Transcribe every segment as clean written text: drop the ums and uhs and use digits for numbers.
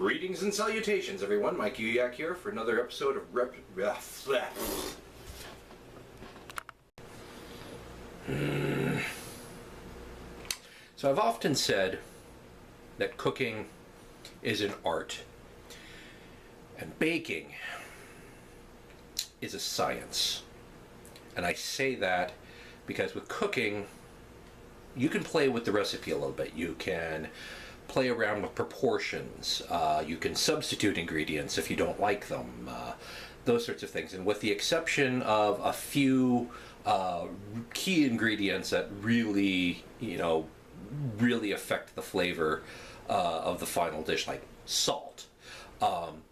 Greetings and salutations, everyone. Mike Uyak here for another episode of So I've often said that cooking is an art and baking is a science. And I say that because with cooking, you can play with the recipe a little bit. You can play around with proportions. You can substitute ingredients if you don't like them. Those sorts of things. And with the exception of a few key ingredients that really, really affect the flavor of the final dish, like salt.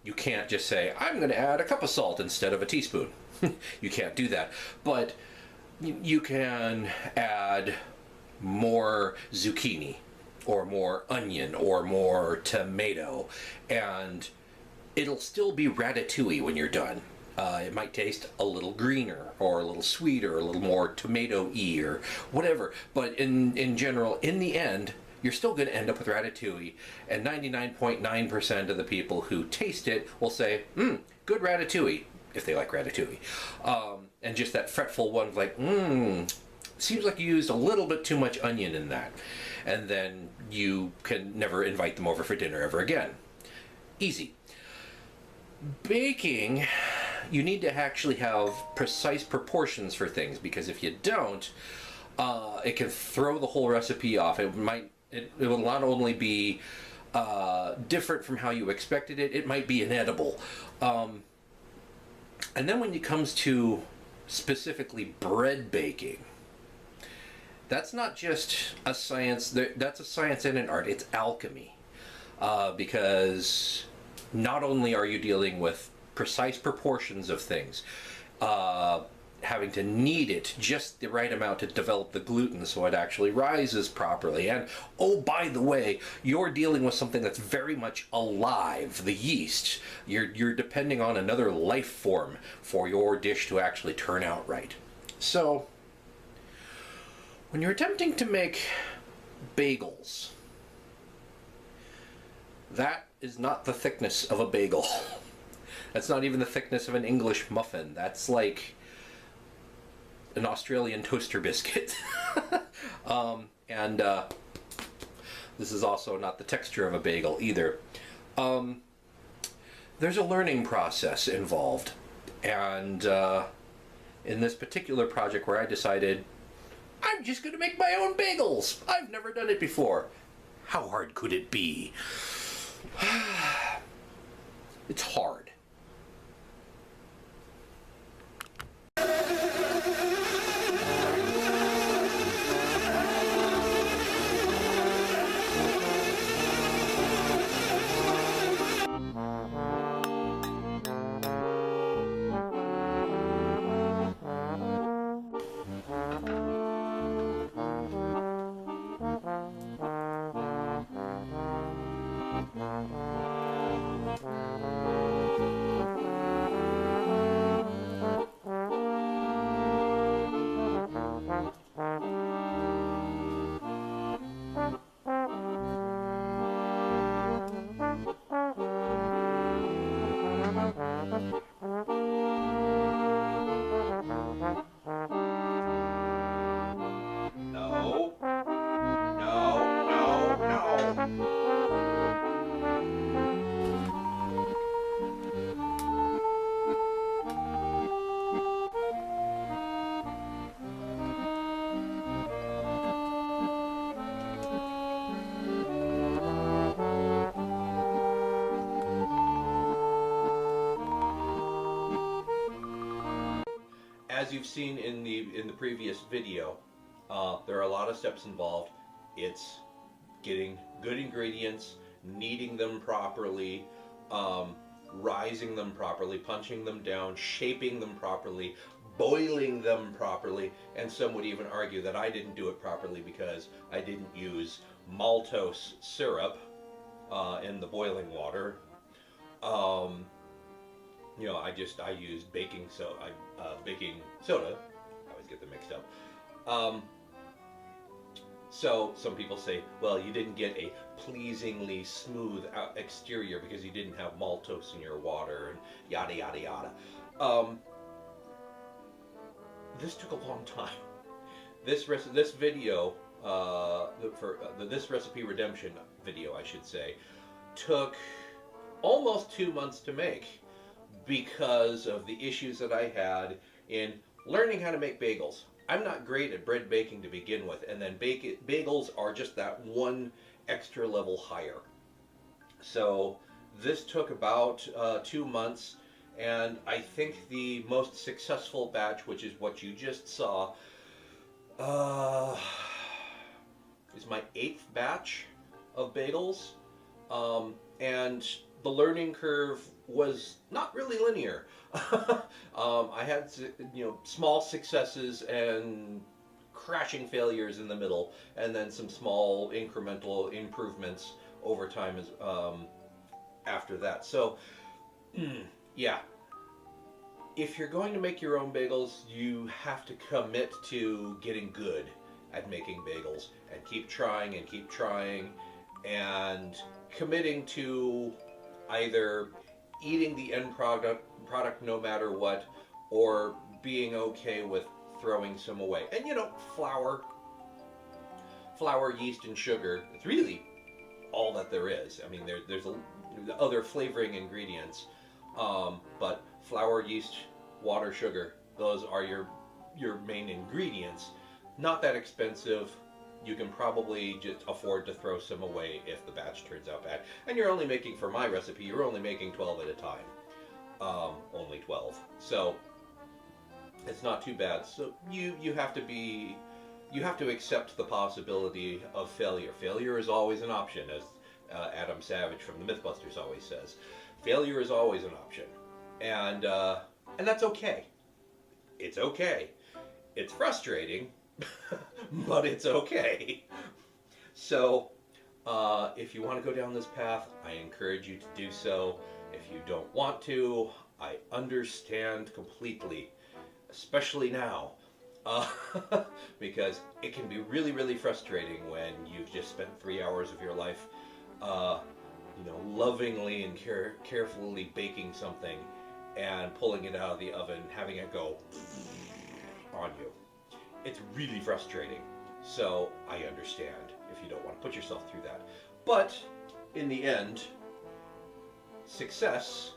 You can't just say, I'm going to add a cup of salt instead of a teaspoon. You can't do that. But you can add more zucchini or more onion or more tomato, and it'll still be ratatouille when you're done. It might taste a little greener or a little sweeter, or a little more tomato-y or whatever, but in general, in the end, you're still going to end up with ratatouille, and 99.9% of the people who taste it will say, good ratatouille, if they like ratatouille. And just that fretful one, like, seems like you used a little bit too much onion in that. And then you can never invite them over for dinner ever again. Easy. Baking, you need to actually have precise proportions for things, because if you don't, it can throw the whole recipe off. It will not only be different from how you expected it, it might be inedible. And then when it comes to specifically bread baking, that's not just a science, that's a science and an art, it's alchemy. Because not only are you dealing with precise proportions of things, having to knead it just the right amount to develop the gluten so it actually rises properly, and oh, by the way, you're dealing with something that's very much alive, the yeast. You're depending on another life form for your dish to actually turn out right. So when you're attempting to make bagels, that is not the thickness of a bagel. That's not even the thickness of an English muffin. That's like an Australian toaster biscuit. And this is also not the texture of a bagel either. There's a learning process involved. And in this particular project where I decided, I'm just going to make my own bagels. I've never done it before. How hard could it be? It's hard. As you've seen in the previous video, there are a lot of steps involved. It's getting good ingredients, kneading them properly, rising them properly, punching them down, shaping them properly, boiling them properly, and some would even argue that I didn't do it properly because I didn't use maltose syrup in the boiling water. I used baking soda. I always get them mixed up. So some people say, well, you didn't get a pleasingly smooth exterior because you didn't have maltose in your water and yada yada yada. This took a long time. This video, this recipe redemption video, I should say, took almost 2 months to make because of the issues that I had in learning how to make bagels. I'm not great at bread baking to begin with, and then bagels are just that one extra level higher. So this took about 2 months, and I think the most successful batch, which is what you just saw, is my 8th batch of bagels, and the learning curve was not really linear. I had small successes and crashing failures in the middle, and then some small incremental improvements over time as after that. So yeah, if you're going to make your own bagels, you have to commit to getting good at making bagels and keep trying and committing to either eating the end product no matter what, or being okay with throwing some away. And flour, yeast, and sugar, it's really all that there is. I mean, there's other flavoring ingredients, but flour, yeast, water, sugar, those are your main ingredients. Not that expensive. You can probably just afford to throw some away if the batch turns out bad. And you're only making, for my recipe, you're only making 12 at a time. Only 12. So it's not too bad. So you have to accept the possibility of failure. Failure is always an option, as Adam Savage from the Mythbusters always says. Failure is always an option, and that's okay. It's okay. It's frustrating, but it's okay. So if you want to go down this path, I encourage you to do so. If you don't want to, I understand completely, especially now, because it can be really, really frustrating when you've just spent 3 hours of your life, lovingly and carefully baking something and pulling it out of the oven, having it go on you. It's really frustrating. So I understand if you don't want to put yourself through that. But in the end, success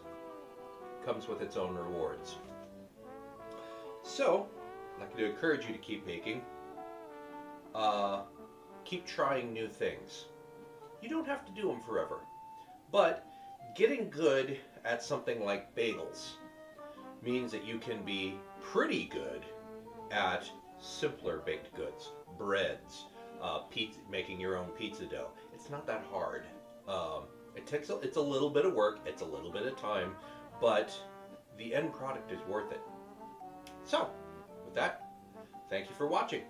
comes with its own rewards. So I'd like to encourage you to keep making. Keep trying new things. You don't have to do them forever. But getting good at something like bagels means that you can be pretty good at simpler baked goods, breads, pizza, making your own pizza dough. It's not that hard. It's a little bit of work, it's a little bit of time, but the end product is worth it. So, with that, thank you for watching.